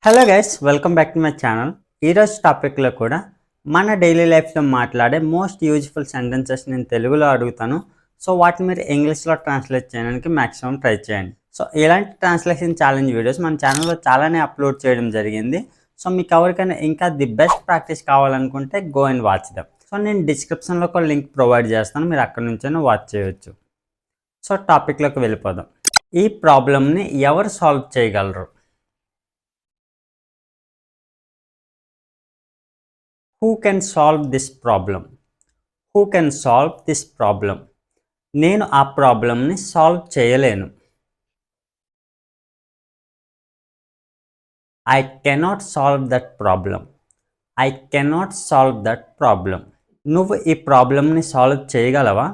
Hello guys, welcome back to my channel. ఈరోజు టాపిక్లో కూడా మన డైలీ లైఫ్లో మాట్లాడే మోస్ట్ యూజ్ఫుల్ సెంటెన్సెస్ నేను తెలుగులో అడుగుతాను. సో వాటిని మీరు ఇంగ్లీష్లో ట్రాన్స్లేట్ చేయడానికి మ్యాక్సిమం ట్రై చేయండి. సో ఇలాంటి ట్రాన్స్లేషన్ ఛాలెంజ్ వీడియోస్ మన ఛానల్లో చాలానే అప్లోడ్ చేయడం జరిగింది. సో మీకు ఎవరికైనా ఇంకా ది బెస్ట్ ప్రాక్టీస్ కావాలనుకుంటే go and watch dum. So నేను డిస్క్రిప్షన్లో ఒక లింక్ ప్రొవైడ్ చేస్తాను, మీరు అక్కడ నుంచైనా వాచ్ చేయవచ్చు. సో టాపిక్లోకి వెళ్ళిపోదాం. ఈ ప్రాబ్లమ్ని ఎవరు సాల్వ్ చేయగలరు? Who can solve this problem? Who can solve this problem? నేను ఆ ప్రాబ్లమ్ని సాల్వ్ చేయలేను. I cannot solve that problem. I cannot solve that problem. నువ్వు ఈ ప్రాబ్లమ్ని సాల్వ్ చేయగలవా?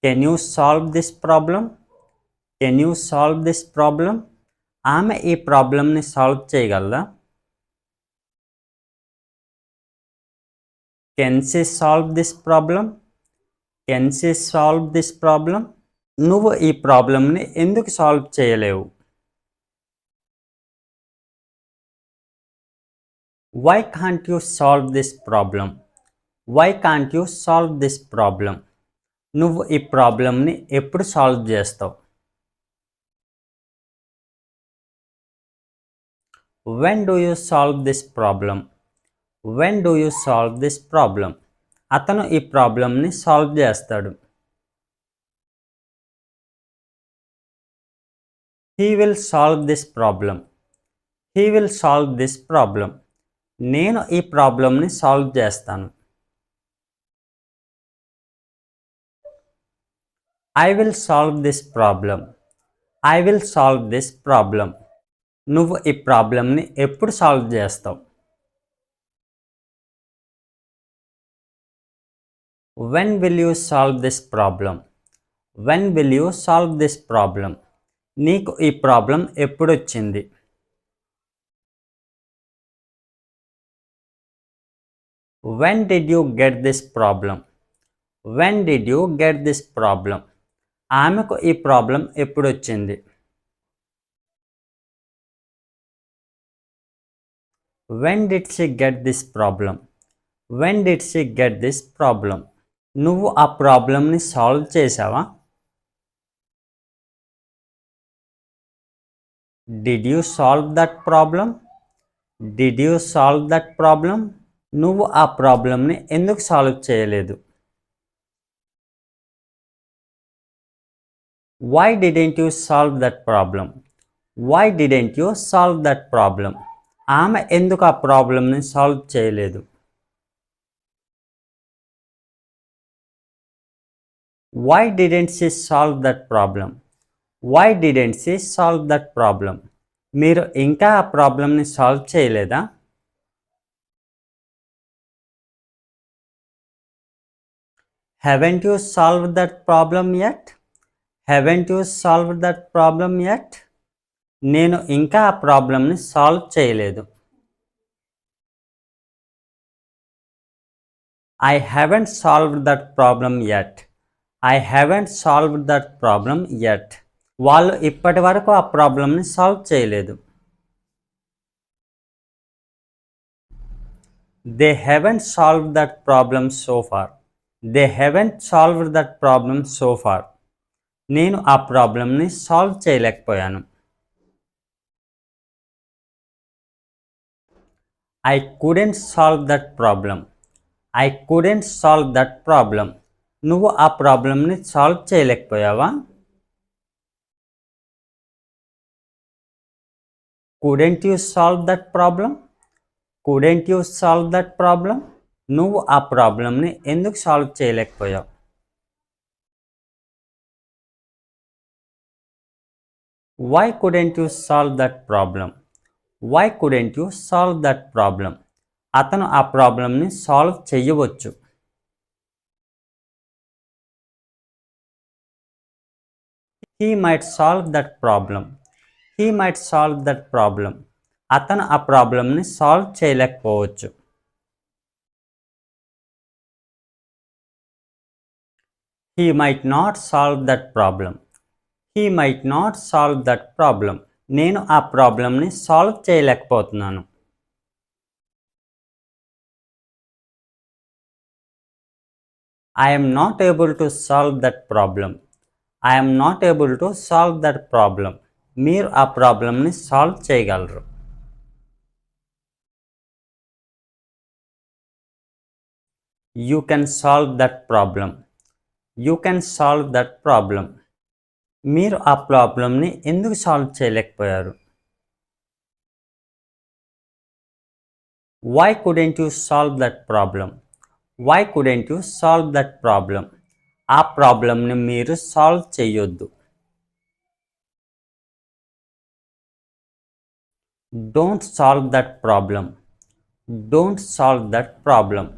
Can you solve this problem? Can you solve this problem? ఆమె ఈ ప్రాబ్లమ్ని సాల్వ్ చేయగలదా? Can she solve this problem? Can she solve this problem? నువ్వు ఈ ప్రాబ్లమ్ని ఎందుకు సాల్వ్ చేయలేవు? Why can't you solve this problem? Why can't you solve this problem? నువ్వు ఈ ప్రాబ్లమ్ని ఎప్పుడు సాల్వ్ చేస్తావు? When do you solve this problem? When do you solve this problem? అతను ఈ ప్రాబ్లమ్ని సాల్వ్ చేస్తాడు. He will solve this problem. He will solve this problem. నేను ఈ ప్రాబ్లమ్ని సాల్వ్ చేస్తాను. I will solve this problem. I will solve this problem. నువ్వు ఈ ప్రాబ్లమ్ని ఎప్పుడు సాల్వ్ చేస్తావు? When will you solve this problem? When will you solve this problem? నీకు ఈ ప్రాబ్లం ఎప్పుడు వచ్చింది? When did you get this problem? When did you get this problem? ఆమెకు ఈ ప్రాబ్లం ఎప్పుడు వచ్చింది? When did she get this problem? When did she get this problem? నువ్వు ఆ ప్రాబ్లమ్ని సాల్వ్ చేసావా? Did you solve that problem? Did you solve that problem? నువ్వు ఆ ప్రాబ్లమ్ని ఎందుకు సాల్వ్ చేయలేదు? Why didn't you solve that problem? Why didn't you solve that problem? ఆమె ఎందుకు ఆ ప్రాబ్లమ్ని సాల్వ్ చేయలేదు? Why didn't she solve that problem? Why didn't she solve that problem? మీరు ఇంకా ఆ ప్రాబ్లమ్ని సాల్వ్ చేయలేదా? Haven't you solved that problem yet? Haven't you solved that problem yet? నేను ఇంకా ఆ ప్రాబ్లమ్ని సాల్వ్ చేయలేదు. I haven't solved that problem yet. I haven't solved that problem yet. వాళ్ళు ఇప్పటి వరకు ఆ ప్రాబ్లమ్ని సాల్వ్ చేయలేదు. They haven't solved that problem so far. They haven't solved that problem so far. నేను ఆ ప్రాబ్లమ్ని సాల్వ్ చేయలేకపోయాను. I couldn't solve that problem. I couldn't solve that problem. నువ్వు ఆ ప్రాబ్లమ్ని solve చేయలేకపోయావా? Couldn't you solve that problem? Couldn't you solve that problem? నువ్వు ఆ ప్రాబ్లమ్ని ఎందుకు solve చేయలేకపోయావు? Why couldn't you solve that problem? Why couldn't you solve that problem? అతను ఆ ప్రాబ్లమ్ని సాల్వ్ చేయవచ్చు. He might solve that problem. He might solve that problem. అతను ఆ ప్రాబ్లమ్ని సాల్వ్ చేయలేకపోవచ్చు. He might not solve that problem. He might not solve that problem. నేను ఆ ప్రాబ్లమ్ని సాల్వ్ చేయలేకపోతున్నాను. I am not able to solve that problem. I am not able to solve that problem. మీరు ఆ ప్రాబ్లమ్ని సాల్వ్ చేయగలరు. You can solve that problem. You can solve that problem. మీరు ఆ ప్రాబ్లమ్ని ఎందుకు సాల్వ్ చేయలేకపోయారు? Why couldn't you solve that problem? Why couldn't you solve that problem? ఆ ప్రాబ్లమ్ని మీరు సాల్వ్ చేయొద్దు. Don't solve that problem. Don't solve that problem.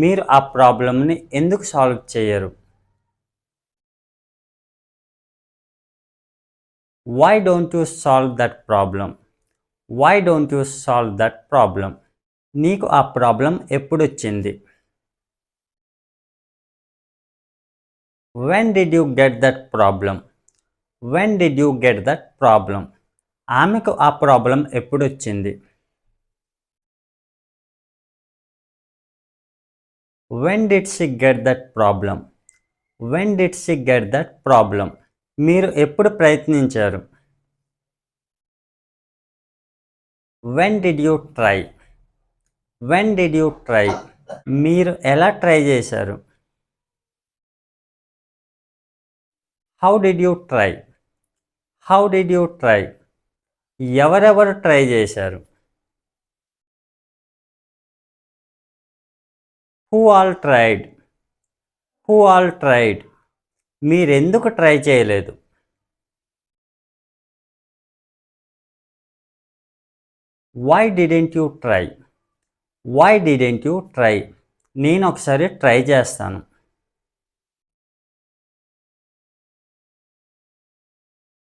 మీరు ఆ ప్రాబ్లమ్ని ఎందుకు సాల్వ్ చేయరు? Why don't you solve that problem? Why don't you solve that problem? నీకు ఆ problem ఎప్పుడొచ్చింది? When did you get that problem? When did you get that problem? ఆమెకు ఆ problem ఎప్పుడొచ్చింది? When did she get that problem? When did she get that problem? మీరు ఎప్పుడు ప్రయత్నించారు? When did you try? When did you try? మీరు ఎలా try చేశారు? How did you try? How did you try? ఎవరెవరు try చేశారు? Who all tried? Who all tried? మీరెందుకు try చేయలేదు? Why didn't you try? Why didn't you try? నేను ఒకసారి try చేస్తాను.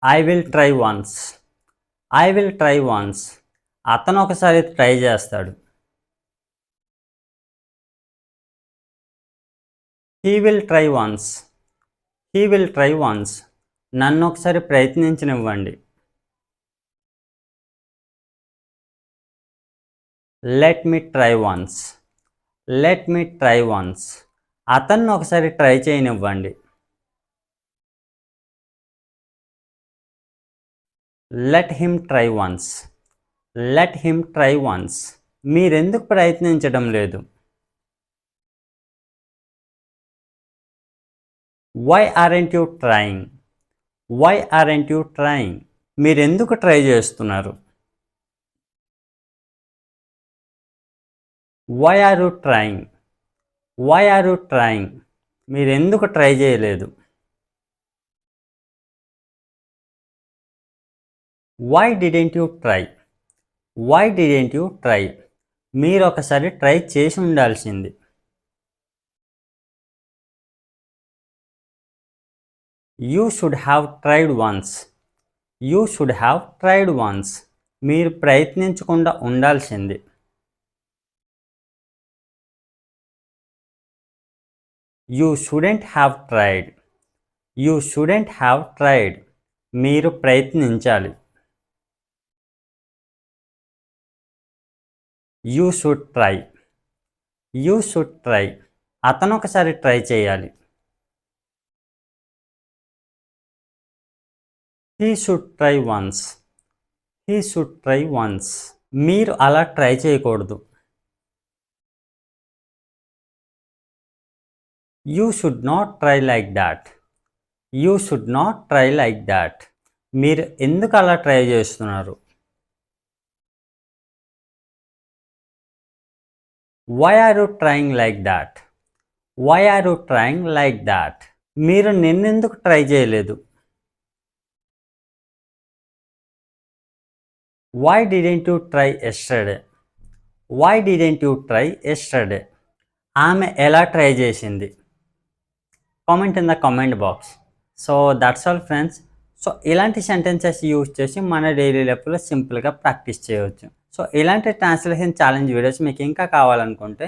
I will try once. I will try once. అతను ఒకసారి try చేస్తాడు. He will try once. He will try once. నన్ను ఒకసారి ప్రయత్నించనివ్వండి. Let me try once. Let me try once. అతన్ని ఒకసారి ట్రై చేయనివ్వండి. Let him try once. Let him try once. మీరెందుకు ప్రయత్నించడం లేదు? Why aren't you trying? Why aren't you trying? మీరెందుకు try చేస్తున్నారు? Why are you trying? Why are you trying? మీరెందుకు try చేయలేదు? Why didn't you try? Why didn't you try? మీరు ఒకసారి try చేసి ఉండాల్సింది. You should have tried once. You should have tried once. మీరు ప్రయత్నించకుండా ఉండాల్సింది. You shouldn't have tried. You shouldn't have tried. మీరు ప్రయత్నించాలి. You should try. You should try. అతను ఒకసారి ట్రై చేయాలి. He should try once. He should try once. మీరు అలా try చేయకూడదు. You should not try like that. You should not try like that. మీరు ఎందుకు అలా ట్రై చేస్తున్నారు? Why are you trying like that? Why are you trying like that? మీరు నిన్నెందుకు try చేయలేదు? Why didn't you try yesterday? Why didn't you try yesterday? ఆమె ఎలా try చేసింది? Comment in the comment box. So that's all friends. So ఇలాంటి sentences use చేసి మన daily లైఫ్లో సింపుల్గా ప్రాక్టీస్ చేయవచ్చు. సో ఇలాంటి ట్రాన్స్లేషన్ ఛాలెంజ్ వీడియోస్ మీకు ఇంకా కావాలనుకుంటే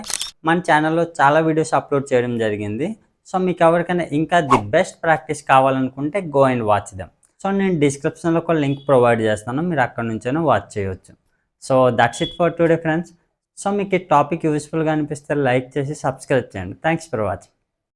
మన ఛానల్లో చాలా వీడియోస్ అప్లోడ్ చేయడం జరిగింది. సో మీకు ఎవరికైనా ఇంకా ది బెస్ట్ ప్రాక్టీస్ కావాలనుకుంటే go and watch them. So నేను డిస్క్రిప్షన్లో ఒక లింక్ ప్రొవైడ్ చేస్తాను, మీరు అక్కడ నుంచైనా వాచ్ చేయవచ్చు. So that's it for today friends. So మీకు ఈ టాపిక్ యూస్ఫుల్గా అనిపిస్తే లైక్ చేసి సబ్స్క్రైబ్ చేయండి. Thanks for watching.